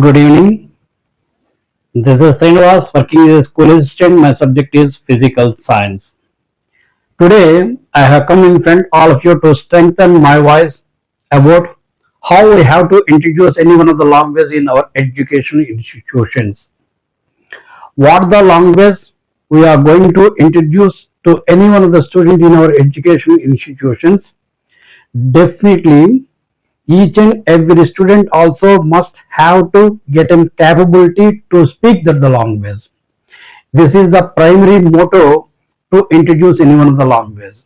Good evening. This is Srinivas working as a school assistant. My subject is physical science. Today, I have come in front all of you to strengthen my voice about how we have to introduce any one of the languages in our education institutions. What the language we are going to introduce to any one of the students in our education institutions? Definitely, each and every student also must have to get a capability to speak the language. This is the primary motto to introduce any one of the language.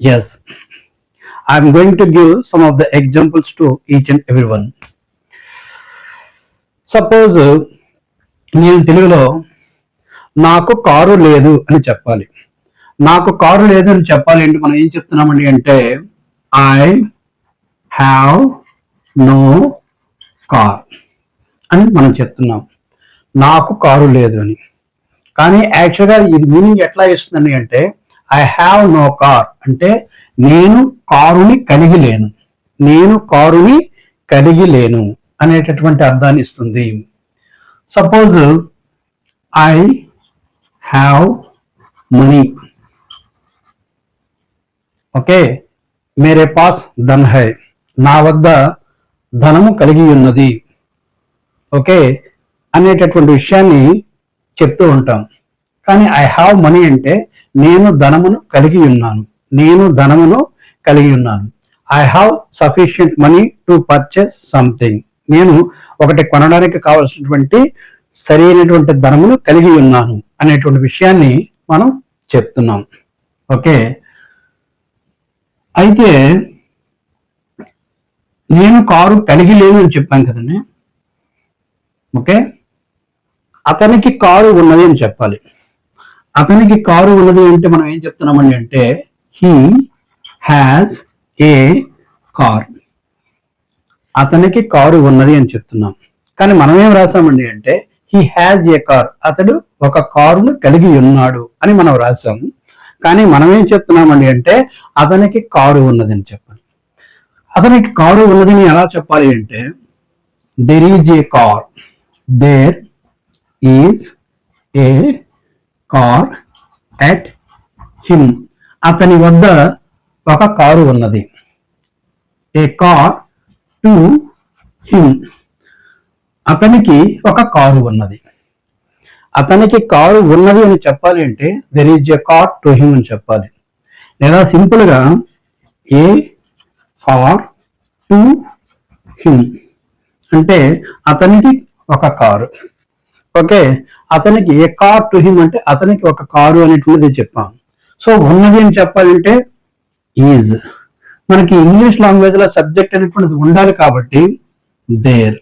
Yes, I am going to give some of the examples to each and everyone. Suppose నేను తెలుగులో నాకు car లేదు అని చెప్పాలి. నాకు car లేదు అని చెప్పాలి అంటే మనం ఏం చెప్తున్నామండి అంటే ఐ హ్యావ్ నో కార్ అని మనం చెప్తున్నాం. నాకు కారు లేదు అని. కానీ యాక్చువల్గా ఇది మీనింగ్ ఎట్లా ఇస్తుందండి అంటే ఐ హ్యావ్ నో కార్ అంటే నేను కారుని కలిగి లేను, నేను కారుని కలిగి లేను అనేటటువంటి అర్థాన్ని ఇస్తుంది. Suppose I have money, okay, Mere pass Dhan high, నా వద్ద ధనము కలిగి ఉన్నది, ఓకే అనేటటువంటి విషయాన్ని చెప్తూ ఉంటాం. కానీ ఐ హ్యావ్ మనీ అంటే నేను ధనమును కలిగి ఉన్నాను, నేను ధనమును కలిగి ఉన్నాను. I have sufficient money to purchase something, నేను ఒకటి కొనడానికి కావాల్సినటువంటి సరైనటువంటి ధనమును కలిగి ఉన్నాను అనేటువంటి విషయాన్ని మనం చెప్తున్నాం. ఓకే, అయితే నేను కారు కలిగి లేను అని చెప్పాను కదండి. ఓకే, అతనికి కారు ఉన్నది అని చెప్పాలి. అతనికి కారు ఉన్నది అంటే మనం ఏం చెప్తున్నామండి అంటే హీ హ్యాస్ ఏ కార్, అతనికి కారు ఉన్నది అని చెప్తున్నాం. కానీ మనం ఏం రాసామండి అంటే హీ హ్యాజ్ ఏ కార్, అతడు ఒక కారును కలిగి ఉన్నాడు అని మనం రాసాము. కానీ మనం ఏం చెప్తున్నామండి అంటే అతనికి కారు ఉన్నది అని చెప్పాలి. అతనికి కారు ఉన్నదని ఎలా చెప్పాలి అంటే there is a car, there is a car at him, అతని వద్ద ఒక కారు ఉన్నది. ఏ కార్ టు హిమ్, అతనికి ఒక కారు ఉన్నది. అతనికి కారు ఉన్నది అని చెప్పాలి అంటే there is a car to him అని చెప్పాలి. లేదా సింపుల్ గా ఏ కార్ టు హిమ్ అంటే అతనికి ఒక కారు. ఓకే, అతనికి ఏ కార్ టు హిమ్ అంటే అతనికి ఒక కారు అనేటువంటిది చెప్పాం. సో ఉన్నది అని చెప్పాలంటే ఈజ్. మనకి ఇంగ్లీష్ లాంగ్వేజ్ లో సబ్జెక్ట్ అనేటువంటిది ఉండాలి కాబట్టి there.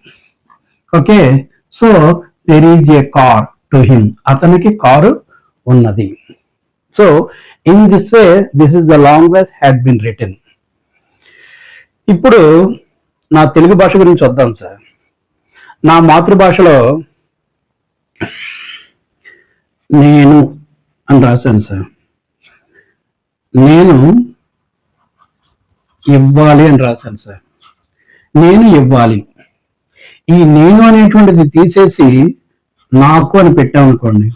Okay, so there is a car to him, అతనికి కారు ఉన్నది. So in this way this is the language had been written. ఇప్పుడు నా తెలుగు భాష గురించి వద్దాం సార్. నా మాతృభాషలో నేను అని రాశాను సార్. నేను ఇవ్వాలి అని రాశాను సార్. నేను ఇవ్వాలి, ఈ నేను అనేటువంటిది తీసేసి నాకు అని పెట్టామనుకోండి,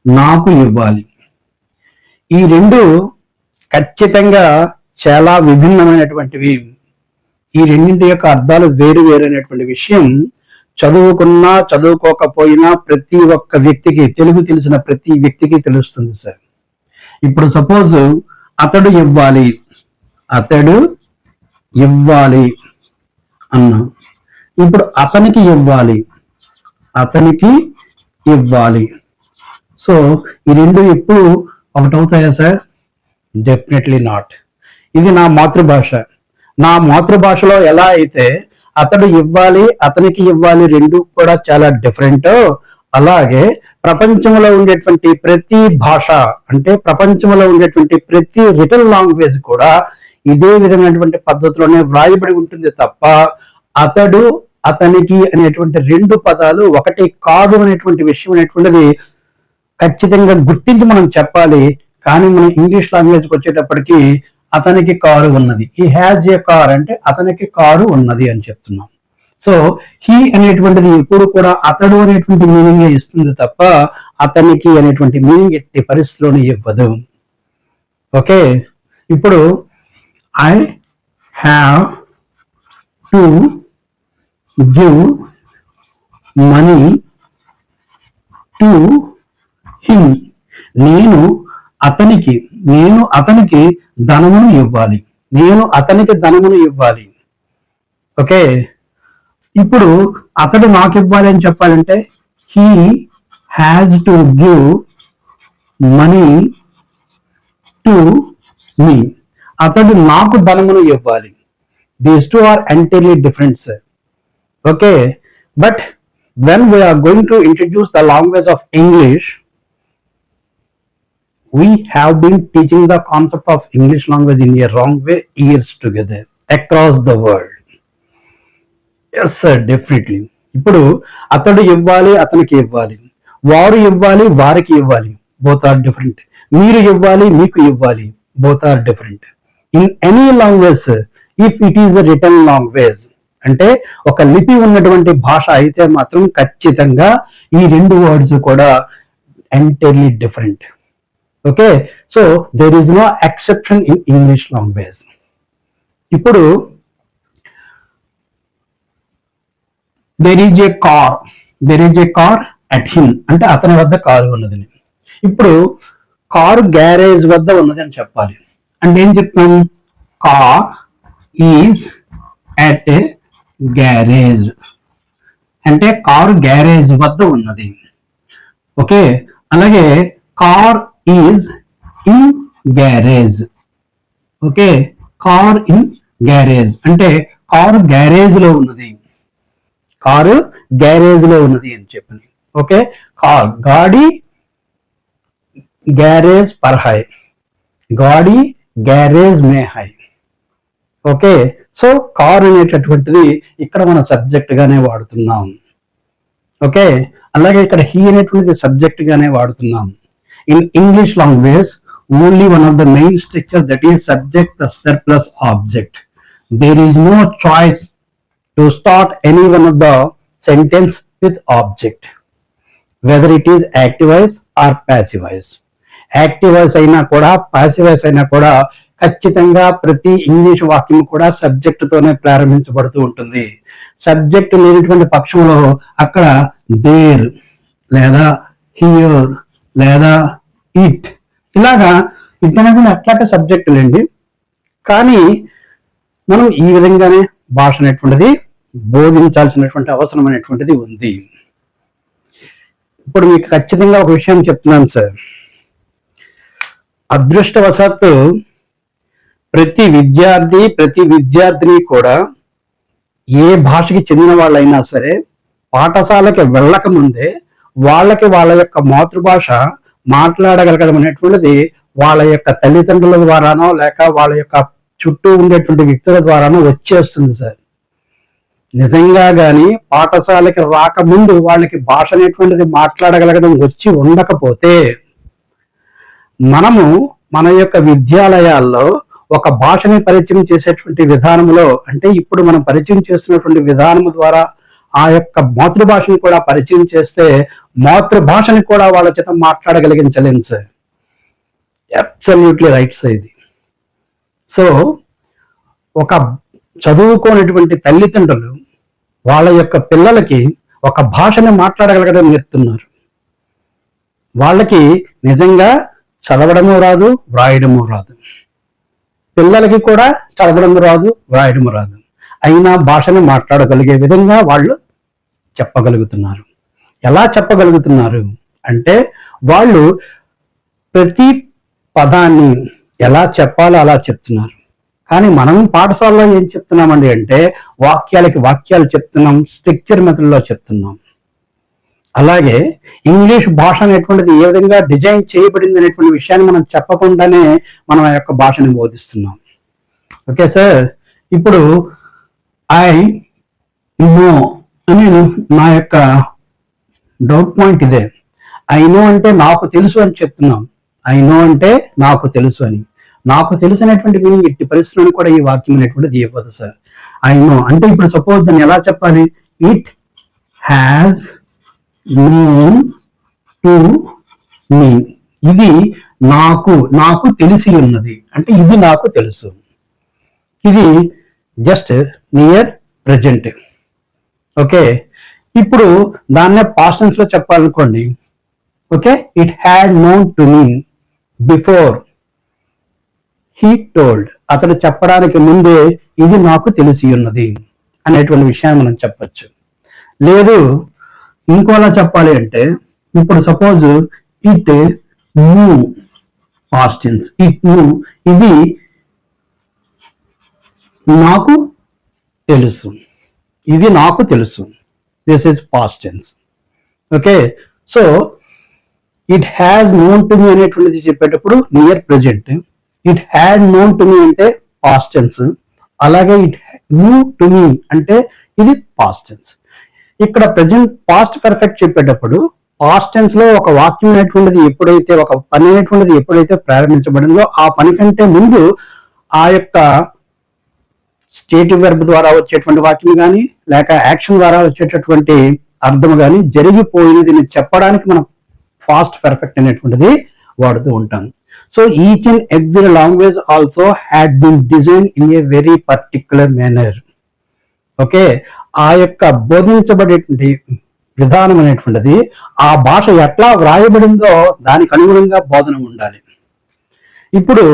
నాకు ఇవ్వాలి. ఈ రెండు ఖచ్చితంగా చాలా విభిన్నమైనటువంటివి. ఈ రెండింటి యొక్క అర్థాలు వేరు వేరు అనేటువంటి విషయం చదువుకున్నా చదువుకోకపోయినా ప్రతి ఒక్క వ్యక్తికి, తెలుగు తెలిసిన ప్రతి వ్యక్తికి తెలుస్తుంది సార్. ఇప్పుడు సపోజ్ అతడు ఇవ్వాలి, అతడు ఇవ్వాలి అన్నా. ఇప్పుడు అతనికి ఇవ్వాలి, అతనికి ఇవ్వాలి. సో ఈ రెండు ఎప్పుడు ఒకటవుతాయా సార్? Definitely not. ఇది నా మాతృభాష. నా మాతృభాషలో ఎలా అయితే అతడు ఇవ్వాలి, అతనికి ఇవ్వాలి రెండు కూడా చాలా డిఫరెంట్, అలాగే ప్రపంచంలో ఉండేటువంటి ప్రతి భాష అంటే ప్రపంచంలో ఉండేటువంటి ప్రతి రిటన్ లాంగ్వేజ్ కూడా ఇదే విధమైనటువంటి పద్ధతిలోనే వ్రాయబడి ఉంటుంది తప్ప అతడు అతనికి అనేటువంటి రెండు పదాలు ఒకటి కాదు అనేటువంటి విషయం అనేటువంటిది ఖచ్చితంగా గుర్తించి మనం చెప్పాలి. కానీ మనం ఇంగ్లీష్ లాంగ్వేజ్కి వచ్చేటప్పటికి అతనికి కారు ఉన్నది, హీ హ్యాజ్ ఏ కార్ అంటే అతనికి కారు ఉన్నది అని చెప్తున్నాం. సో హీ అనేటువంటిది ఎప్పుడు కూడా అతడు అనేటువంటి మీనింగ్ ఇస్తుంది తప్ప అతనికి అనేటువంటి మీనింగ్ ఎట్టి పరిస్థితిలోనే ఇవ్వదు. ఓకే, ఇప్పుడు I have to give money to him. నేను అతనికి ధనమును ఇవ్వాలి. ఓకే, ఇప్పుడు అతడు నాకు ఇవ్వాలి అని చెప్పాలంటే he has to give money to me. అతడు నాకు ధనమును ఇవ్వాలి. These two are entirely different sir. Okay, but when we are going to introduce the language of English, we have been teaching the concept of English language in a wrong way years together across the world. Yes sir, definitely. ఇప్పుడు అతడు ఇవ్వాలి, అతనికి ఇవ్వాలి, వారు ఇవ్వాలి, వారికి ఇవ్వాలి, both are different. మీరు ఇవ్వాలి, మీకు ఇవ్వాలి, both are different. In any language, if it is a written language, అంటే ఒక లిపి ఉన్నటువంటి భాష అయితే మాత్రం ఖచ్చితంగా ఈ రెండు వర్డ్స్ కూడా entirely different. Okay, so there is no exception in English language. ఇప్పుడు there is a car at him అంటే అతని వద్ద కారు ఉన్నదని. ఇప్పుడు కారు గ్యారేజ్ వద్ద ఉన్నది అని చెప్పాలి. అంటే ఏం చెప్తాం? Car is at a garage అంటే కారు గ్యారేజ్ వద్ద ఉన్నది. ఓకే, అలాగే car is in garage. Okay, car in garage అంటే కారు గ్యారేజ్ లో ఉన్నది, కారు గ్యారేజ్ లో ఉన్నది అని చెప్పని. ఓకే, కార్ గాడి గ్యారేజ్ పర్ హై, గాడి గ్యారేజ్ మే హై. ఓకే, సో కార్ అనేటటువంటిది ఇక్కడ మనం సబ్జెక్ట్ గానే వాడుతున్నాం. ఓకే, అలాగే ఇక్కడ హీ అనేటువంటిది సబ్జెక్ట్ గానే వాడుతున్నాం. In English language only one of the main structure that is subject plus verb plus object. There is no choice to start any one of the sentence with object, whether it is active voice or passive voice. Active voice అయినా కూడా passive voice అయినా కూడా ఖచ్చితంగా ప్రతి English వాక్యం కూడా subject తోనే ప్రారంభించబడుతూ ఉంటుంది. సబ్జెక్ట్ లేనటువంటి పక్షంలో అక్కడ దేర్ లేదా హియర్ లేదా ఇట్ ఇలాగా ఇద్దరు అట్లాగే సబ్జెక్టులండి. కానీ మనం ఈ విధంగానే భాష అనేటువంటిది బోధించాల్సినటువంటి అవసరం అనేటువంటిది ఉంది. ఇప్పుడు మీకు ఖచ్చితంగా ఒక విషయం చెప్తున్నాను సార్. అదృష్టవశాత్తు ప్రతి విద్యార్థిని కూడా ఏ భాషకి చెందిన వాళ్ళైనా సరే పాఠశాలకి వెళ్ళక ముందే వాళ్ళకి వాళ్ళ యొక్క మాతృభాష మాట్లాడగలగడం అనేటువంటిది వాళ్ళ యొక్క తల్లిదండ్రుల ద్వారానో లేక వాళ్ళ యొక్క చుట్టూ ఉండేటువంటి వ్యక్తుల ద్వారానో వచ్చేస్తుంది సార్. నిజంగా కానీ పాఠశాలకి రాకముందు వాళ్ళకి భాష అనేటువంటిది మాట్లాడగలగడం వచ్చి ఉండకపోతే మనము మన యొక్క విద్యాలయాల్లో ఒక భాషని పరిచయం చేసేటువంటి విధానంలో అంటే ఇప్పుడు మనం పరిచయం చేస్తున్నటువంటి విధానం ద్వారా ఆ యొక్క మాతృభాషని కూడా పరిచయం చేస్తే మాతృభాషని కూడా వాళ్ళ చేత మాట్లాడగలిగించలేము సార్. అబ్సల్యూట్లీ రైట్ సార్ ఇది. సో ఒక చదువుకోనటువంటి తల్లిదండ్రులు వాళ్ళ యొక్క పిల్లలకి ఒక భాషని మాట్లాడగలగడం నేర్పుతున్నారు. వాళ్ళకి నిజంగా చదవడము రాదు, వ్రాయడము రాదు. పిల్లలకి కూడా చదవడం రాదు, వ్రాయడం రాదు, అయినా భాషను మాట్లాడగలిగే విధంగా వాళ్ళు చెప్పగలుగుతున్నారు. ఎలా చెప్పగలుగుతున్నారు అంటే వాళ్ళు ప్రతి పదాన్ని ఎలా చెప్పాలో అలా చెప్తున్నారు. కానీ మనం పాఠశాలలో ఏం చెప్తున్నామండి అంటే వాక్యాలకి వాక్యాలు చెప్తున్నాం, స్ట్రక్చర్ మెథడ్లో చెప్తున్నాం. అలాగే ఇంగ్లీష్ భాష అనేటువంటిది ఏ విధంగా డిజైన్ చేయబడింది అనేటువంటి విషయాన్ని మనం చెప్పకుండానే మనం ఆ యొక్క భాషని బోధిస్తున్నాం. ఓకే సార్, ఇప్పుడు ఐ నో అని నా యొక్క డౌట్ పాయింట్ ఇదే. ఐ నో అంటే నాకు తెలుసు అని చెప్తున్నాం. ఐ నో అంటే నాకు తెలుసు అని. నాకు తెలుసు అనేటువంటి మీనింగ్ ఎట్టి పరిస్థితులను కూడా ఈ వాక్యం అనేటువంటిది ఇవ్వదు సార్. ఐ నో అంటే ఇప్పుడు సపోజ్ దాన్ని ఎలా చెప్పాలి? ఇట్ హ్యాస్ నోన్ టు మీ. ఇది నాకు తెలిసి ఉన్నది అంటే ఇది నాకు తెలుసు. ఇది జస్ట్ నియర్ ప్రజెంట్. ఓకే, ఇప్పుడు దాన్నే పాస్ట్ టెన్స్ లో చెప్పాలనుకోండి. Okay, it had known to me before he told. అతడు చెప్పడానికి ముందే ఇది నాకు తెలిసి ఉన్నది అనేటువంటి విషయాన్ని మనం చెప్పచ్చు. లేదు ఇంకోలా చెప్పాలి అంటే ఇప్పుడు suppose it knew, past tense, it knew, ఇది నాకు తెలుసు, ఇది నాకు తెలుసు. This is past tense. Okay, so it has known to me అనేటువంటిది చెప్పేటప్పుడు near present, it had known to me అంటే పాస్ట్ టెన్స్, అలాగే ఇట్ న్యూ టు మీ అంటే ఇది పాస్ట్ టెన్స్. ఇక్కడ ప్రెజెంట్ పాస్ట్ పర్ఫెక్ట్ చెప్పేటప్పుడు పాస్ట్ టెన్స్ లో ఒక వాక్యం అనేటువంటిది ఎప్పుడైతే, ఒక పని అనేటువంటిది ఎప్పుడైతే ప్రారంభించబడిందో ఆ పని కంటే ముందు ఆ యొక్క స్టేటివ్ వెర్బ్ ద్వారా వచ్చేటువంటి వాక్యం కానీ లేక యాక్షన్ ద్వారా వచ్చేటటువంటి అర్థం కానీ జరిగిపోయినది చెప్పడానికి మనం ఫాస్ట్ పర్ఫెక్ట్ అనేటువంటిది వాడుతూ ఉంటాం. So each and every language also had been design in a very particular manner. Okay, ఆ యొక్క బోధించబడేటువంటి విధానం అనేటువంటిది ఆ భాష ఎట్లా వ్రాయబడిందో దానికి అనుగుణంగా బోధన ఉండాలి. ఇప్పుడు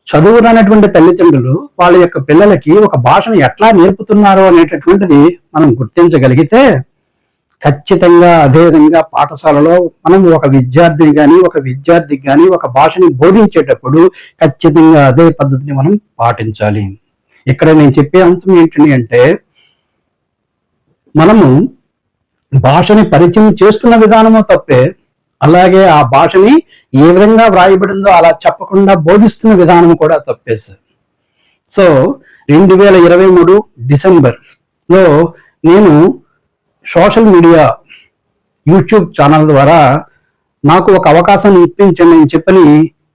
చదువురానటువంటి తల్లిదండ్రులు వాళ్ళ యొక్క పిల్లలకి ఒక భాషను ఎట్లా నేర్పుతున్నారో అనేటటువంటిది మనం గుర్తించగలిగితే ఖచ్చితంగా అదే విధంగా పాఠశాలలో మనం ఒక విద్యార్థిని కానీ ఒక విద్యార్థికి కానీ ఒక భాషని బోధించేటప్పుడు ఖచ్చితంగా అదే పద్ధతిని మనం పాటించాలి. ఇక్కడ నేను చెప్పే అంశం ఏంటండి అంటే మనము భాషని పరిచయం చేస్తున్న విధానము తప్పే, అలాగే ఆ భాషని ఏ విధంగా వ్రాయబడిందో అలా చెప్పకుండా బోధిస్తున్న విధానం కూడా తప్పే సార్. సో 2023 డిసెంబర్లో నేను సోషల్ మీడియా యూట్యూబ్ ఛానల్ ద్వారా నాకు ఒక అవకాశాన్ని ఇప్పించండి అని చెప్పని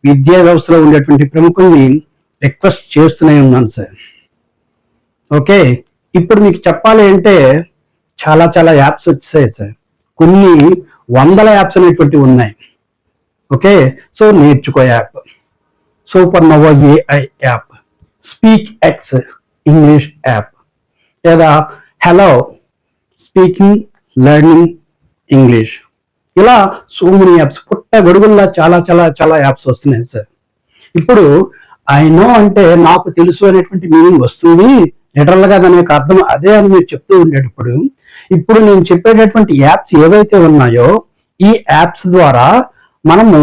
విద్యా వ్యవస్థలో ఉండేటువంటి ప్రముఖుల్ని రిక్వెస్ట్ చేస్తూనే ఉన్నాను సార్. ఓకే, ఇప్పుడు మీకు చెప్పాలి అంటే చాలా చాలా యాప్స్ వచ్చాయి సార్, కొన్ని వందల యాప్స్ అనేటువంటివి ఉన్నాయి. Okay, so Nerchuko app, super nova AI app, speak X English app, లేదా హలో స్పీకింగ్ లెర్నింగ్ ఇంగ్లీష్, ఇలా సో మెనీ యాప్స్, పుట్ట గొడుగుల్లా చాలా చాలా చాలా యాప్స్ వస్తున్నాయి సార్. ఇప్పుడు ఐ నో అంటే నాకు తెలుసు అనేటువంటి మీనింగ్ వస్తుంది, లిటరల్ గా దాని యొక్క అర్థం అదే అని మీరు చెప్తూ ఉండేటప్పుడు ఇప్పుడు నేను చెప్పేటటువంటి యాప్స్ ఏవైతే ఉన్నాయో ఈ యాప్స్ ద్వారా మనము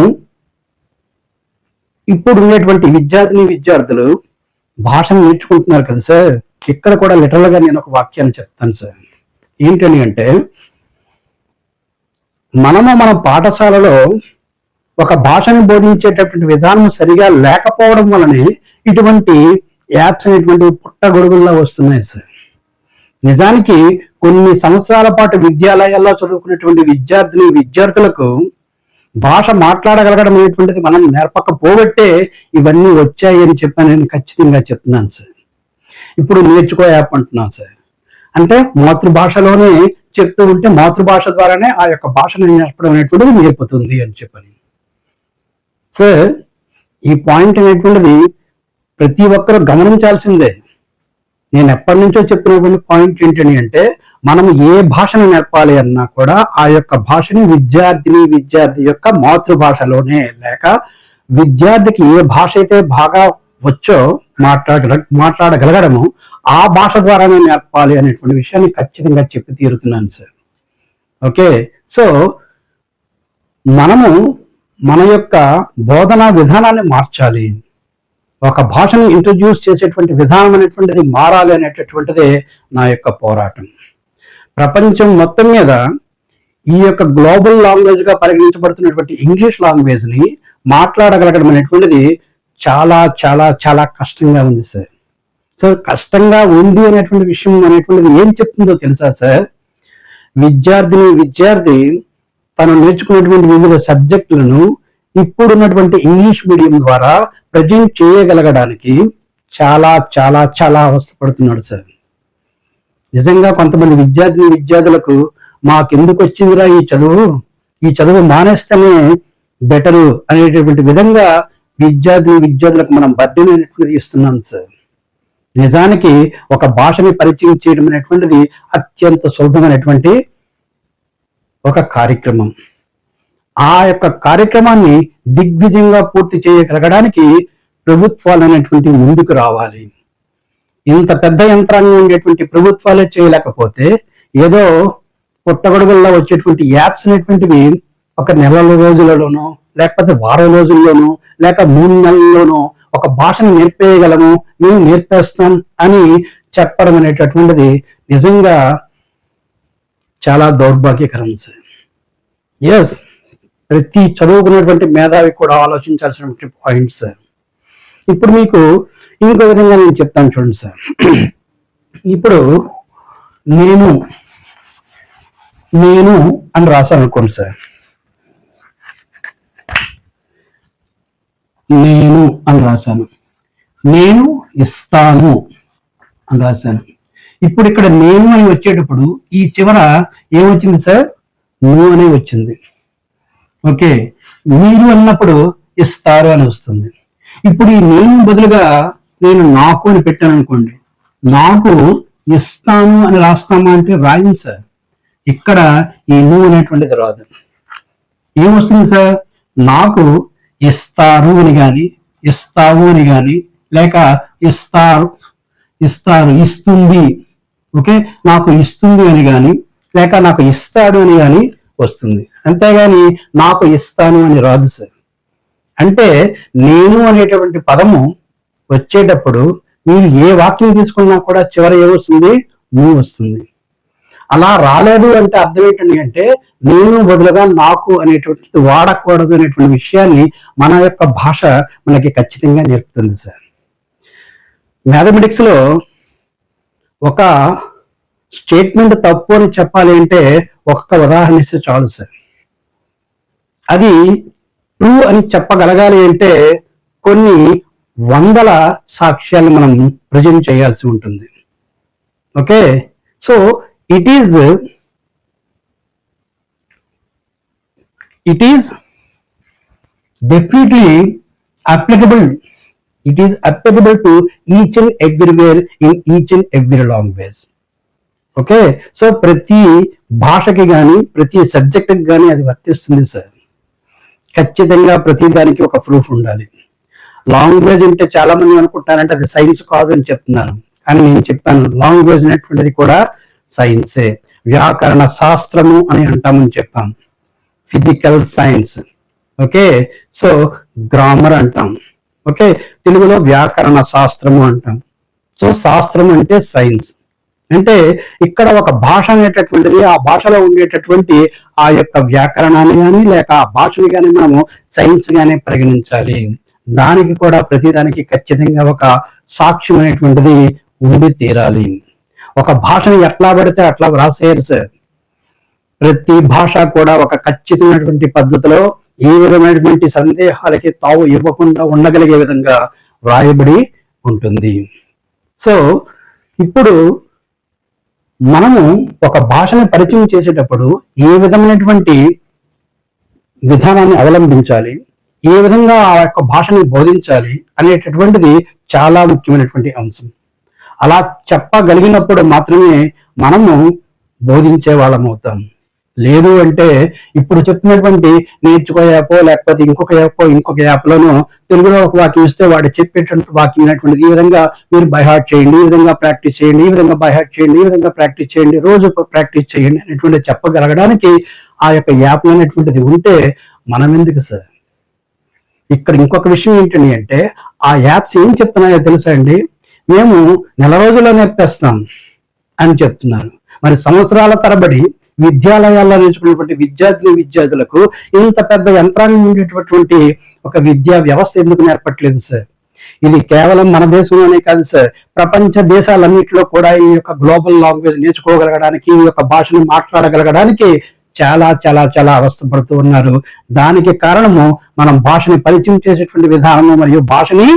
ఇప్పుడు ఉండేటువంటి విద్యార్థులు భాషను నేర్చుకుంటున్నారు కదా సార్. ఇక్కడ కూడా లిటరల్ గా నేను ఒక వాక్యాన్ని చెప్తాను సార్. ఏంటని అంటే మన పాఠశాలలో ఒక భాషను బోధించేటటువంటి విధానం సరిగా లేకపోవడం వలనే ఇటువంటి యాప్స్ అనేటువంటి పుట్టగొడుగుల్లా వస్తున్నాయి సార్. నిజానికి కొన్ని సంవత్సరాల పాటు విద్యాలయాల్లో చదువుకున్నటువంటి విద్యార్థులకు భాష మాట్లాడగలగడం అనేటువంటిది మనం నేర్పకపోబట్టే ఇవన్నీ వచ్చాయి అని చెప్పి నేను ఖచ్చితంగా చెప్తున్నాను సార్. ఇప్పుడు నేర్చుకో యాప్ అంటున్నాను సార్, అంటే మాతృభాషలోనే చెప్తూ ఉంటే మాతృభాష ద్వారానే ఆ యొక్క భాషను నేర్పడం అనేటువంటిది నేర్పుతుంది అని చెప్పని సార్. ఈ పాయింట్ అనేటువంటిది ప్రతి ఒక్కరూ గమనించాల్సిందే. నేను ఎప్పటి నుంచో చెప్తున్నటువంటి పాయింట్ ఏంటని అంటే మనం ఏ భాషను నేర్పాలి అన్నా కూడా ఆ యొక్క భాషని విద్యార్థి యొక్క మాతృభాషలోనే, లేక విద్యార్థికి ఏ భాష అయితే బాగా వచ్చో మాట్లాడగలగడము ఆ భాష ద్వారానే నేర్పాలి అనేటువంటి విషయాన్ని ఖచ్చితంగా చెప్పి తీరుతున్నాను సార్. ఓకే, సో మనము మన యొక్క బోధనా విధానాన్ని మార్చాలి, ఒక భాషను ఇంట్రడ్యూస్ చేసేటువంటి విధానం అనేటువంటిది మారాలి అనేటటువంటిదే నా యొక్క పోరాటం. ప్రపంచం మొత్తం మీద ఈ యొక్క గ్లోబల్ లాంగ్వేజ్ గా పరిగణించబడుతున్నటువంటి ఇంగ్లీష్ లాంగ్వేజ్ ని మాట్లాడగలగడం అనేటువంటిది చాలా చాలా చాలా కష్టంగా ఉంది సార్. సో కష్టంగా ఉంది అనేటువంటి విషయం అనేటువంటిది ఏం చెప్తుందో తెలుసా సార్? విద్యార్థి తను నేర్చుకున్నటువంటి వివిధ సబ్జెక్టులను ఇప్పుడున్నటువంటి ఇంగ్లీష్ మీడియం ద్వారా ప్రజెంట్ చేయగలగడానికి చాలా చాలా చాలా అవస్థపడుతున్నాడు సార్. నిజంగా కొంతమంది విద్యార్థులకు మాకెందుకు వచ్చిందిరా ఈ చదువు మానేస్తేనే బెటరు అనేటటువంటి విధంగా విద్యార్థులకు మనం బర్డెన్ అనేటువంటిది ఇస్తున్నాం సార్. నిజానికి ఒక భాషని పరిచయం చేయడం అనేటువంటిది అత్యంత సులభమైనటువంటి ఒక కార్యక్రమం. ఆ యొక్క కార్యక్రమాన్ని దిగ్విజయంగా పూర్తి చేయగలగడానికి ప్రభుత్వాలు అనేటువంటి ముందుకు రావాలి. ఇంత పెద్ద యంత్రాంగం ఉండేటువంటి ప్రభుత్వాలే చేయలేకపోతే ఏదో పుట్టగొడుగుల్లో వచ్చేటువంటి యాప్స్ అనేటువంటివి ఒక నెల రోజులలోనో లేకపోతే వారం రోజుల్లోనో లేక 3 నెలల్లోనో ఒక భాషను నేర్పేయగలము, మేము నేర్పేస్తాం అని చెప్పడం అనేటటువంటిది నిజంగా చాలా దౌర్భాగ్యకరం సార్. ఎస్, ప్రతి చదువుకున్నటువంటి మేధావి కూడా ఆలోచించాల్సినటువంటి పాయింట్ సార్. ఇప్పుడు మీకు ఇంకో విధంగా నేను చెప్తాను చూడండి సార్. ఇప్పుడు నేను అని రాశాను అనుకోండి సార్. నేను అని రాశాను, నేను ఇస్తాను అని రాశాను. ఇప్పుడు ఇక్కడ నేను అని వచ్చేటప్పుడు ఈ చివర ఏమొచ్చింది సార్? నువ్వు అనే వచ్చింది. ఓకే, మీరు అన్నప్పుడు ఇస్తారు అని వస్తుంది. ఇప్పుడు ఈ నేను బదులుగా నేను నాకు అని పెట్టాను అనుకోండి, నాకు ఇస్తాను అని రాస్తామా అంటే రాయం సార్. ఇక్కడ ఈ నువ్వు అనేటువంటిది రాదు. ఏమొస్తుంది సార్? నాకు ఇస్తారు అని కానీ, ఇస్తావు అని కానీ, లేక ఇస్తుంది, ఓకే, నాకు ఇస్తుంది అని కానీ, లేక నాకు ఇస్తాడు అని కానీ వస్తుంది. అంతేగాని నాకు ఇస్తాను అని రాదు సార్. అంటే నేను అనేటువంటి పదము వచ్చేటప్పుడు మీరు ఏ వాక్యం తీసుకున్నా కూడా చివర ఏమొస్తుంది? నువ్వు వస్తుంది. అలా రాలేదు అంటే అర్థం ఏంటండి అంటే నేను బదులుగా నాకు అనేటువంటిది వాడకూడదు అనేటువంటి విషయాన్ని మన యొక్క భాష మనకి ఖచ్చితంగా నేర్పుతుంది సార్. మ్యాథమెటిక్స్ లో ఒక స్టేట్మెంట్ తప్పు అని చెప్పాలి అంటే ఒక్క ఉదాహరణ ఇస్తే చాలు సార్. అది ట్రూ అని చెప్పగలగాలి అంటే కొన్ని వందల సాక్ష్యాలు మనం ప్రజెంట్ చేయాల్సి ఉంటుంది. Okay, so it is definitely applicable. It is applicable to each and everywhere in each and every language. Okay, so ప్రతి భాషకి కానీ ప్రతి సబ్జెక్ట్కి కానీ అది వర్తిస్తుంది సార్. ఖచ్చితంగా ప్రతి దానికి ఒక ప్రూఫ్ ఉండాలి. లాంగ్వేజ్ అంటే చాలా మంది అనుకుంటారంటే అది సైన్స్ కాదు అని చెప్తున్నాను, కానీ నేను చెప్పాను లాంగ్వేజ్ అనేటువంటిది కూడా సైన్సే. వ్యాకరణ శాస్త్రము అని అంటామని చెప్పాం, physical science. Okay, so grammar అంటాం. ఓకే, తెలుగులో వ్యాకరణ శాస్త్రము అంటాం. సో శాస్త్రం అంటే సైన్స్. అంటే ఇక్కడ ఒక భాష అనేటటువంటిది, ఆ భాషలో ఉండేటటువంటి ఆ యొక్క వ్యాకరణాన్ని కానీ లేక ఆ భాషని కానీ మనము సైన్స్ గానే పరిగణించాలి. దానికి కూడా ప్రతిదానికి ఖచ్చితంగా ఒక సాక్ష్యం అనేటువంటిది ఉండి తీరాలి. ఒక భాషని ఎట్లా పడితే అట్లా వ్రాసేయాలి సార్. ప్రతి భాష కూడా ఒక ఖచ్చితమైనటువంటి పద్ధతిలో ఏ విధమైనటువంటి సందేహాలకి తావు ఇవ్వకుండా ఉండగలిగే విధంగా వ్రాయబడి ఉంటుంది. సో ఇప్పుడు మనము ఒక భాషని పరిచయం చేసేటప్పుడు ఏ విధమైనటువంటి విధానాన్ని అవలంబించాలి, ఏ విధంగా ఆ యొక్క భాషని బోధించాలి అనేటటువంటిది చాలా ముఖ్యమైనటువంటి అంశం. అలా చెప్పగలిగినప్పుడు మాత్రమే మనము బోధించే వాళ్ళం అవుతాం. లేదు అంటే ఇప్పుడు చెప్పినటువంటి నేర్చుకో యాపో లేకపోతే ఇంకొక యాప్లోనూ తెలుగులో ఒక వాక్యం ఇస్తే వాడు చెప్పేటువంటి వాక్యం అనేటువంటిది ఈ విధంగా మీరు బైహార్ట్ చేయండి, ఈ విధంగా ప్రాక్టీస్ చేయండి, ఈ విధంగా బైహార్ట్ చేయండి, ఈ విధంగా ప్రాక్టీస్ చేయండి, రోజు ప్రాక్టీస్ చేయండి అనేటువంటి చెప్పగలగడానికి ఆ యొక్క యాప్ అనేటువంటిది ఉంటే మనం ఎందుకు సార్? ఇక్కడ ఇంకొక విషయం ఏంటండి అంటే ఆ యాప్స్ ఏం చెప్తున్నాయో తెలుసా అండి? మేము నెల రోజుల్లో నేర్పేస్తాం అని చెప్తున్నారు. మరి సంవత్సరాల తరబడి విద్యాలయాల్లో నేర్చుకున్నటువంటి విద్యార్థులకు ఇంత పెద్ద యంత్రాంగం ఉండేటటువంటి ఒక విద్యా వ్యవస్థ ఎందుకు నేర్పట్లేదు సార్? ఇది కేవలం మన దేశంలోనే కాదు సార్, ప్రపంచ దేశాలన్నింటిలో కూడా ఈ యొక్క గ్లోబల్ లాంగ్వేజ్ నేర్చుకోగలగడానికి, ఈ యొక్క భాషను మాట్లాడగలగడానికి చాలా చాలా చాలా అవస్థపడుతూ ఉన్నారు. దానికి కారణము మనం భాషని పరిచయం చేసేటువంటి విధానము మరియు భాషని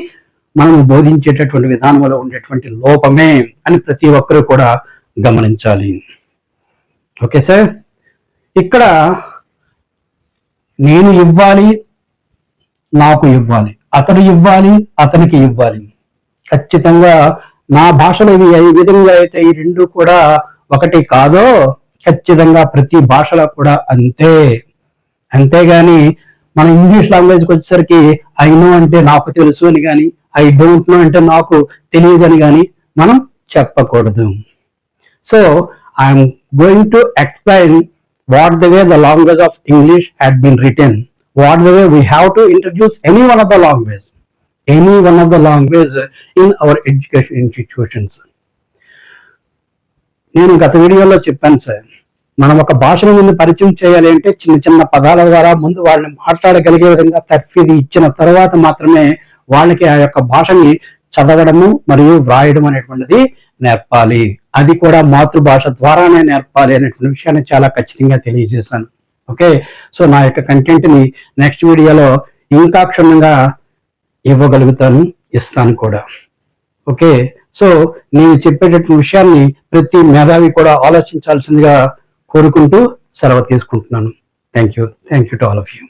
మనం బోధించేటటువంటి విధానంలో ఉండేటువంటి లోపమే అని ప్రతి ఒక్కరూ కూడా గమనించాలి. ఓకే సార్, ఇక్కడ నేను ఇవ్వాలి, నాకు ఇవ్వాలి, అతడు ఇవ్వాలి, అతనికి ఇవ్వాలి. ఖచ్చితంగా నా భాషలో ఇవి ఏ విధంగా అయితే ఈ రెండు కూడా ఒకటి కాదో ఖచ్చితంగా ప్రతి భాషలో కూడా అంతే. అంతేగాని మన ఇంగ్లీష్ లాంగ్వేజ్కి వచ్చేసరికి ఐ నో అంటే నాకు తెలుసు అని కానీ, ఐ డోంట్ నో అంటే నాకు తెలియదు అని కానీ మనం చెప్పకూడదు. So I'm going to explain what the way the language of English had been written, what the way we have to introduce any one of the language in our education institutions. నేను గత వీడియోలో చెప్పాను sir, మనం ఒక భాషను ముందు పరిచయం చేయాలి అంటే చిన్న చిన్న పదాల ద్వారా ముందు వాళ్ళని మాట్లాడగలిగే విధంగా తర్ఫీదు ఇచ్చిన తర్వాత మాత్రమే వాళ్ళకి ఆ యొక్క భాషని చదవడము మరియు వ్రాయడం అనేటువంటిది నేర్పాలి. అది కూడా మాతృభాష ద్వారానే నేర్పాలి అనేటువంటి విషయాన్ని చాలా ఖచ్చితంగా తెలియజేశాను. ఓకే, సో నా యొక్క కంటెంట్ ని నెక్స్ట్ వీడియోలో ఇంకా క్షుణ్ణంగా ఇస్తాను కూడా. ఓకే, సో నేను చెప్పేటటువంటి విషయాన్ని ప్రతి మేధావి కూడా ఆలోచించాల్సిందిగా కోరుకుంటూ సెలవు తీసుకుంటున్నాను. Thank you to all of you.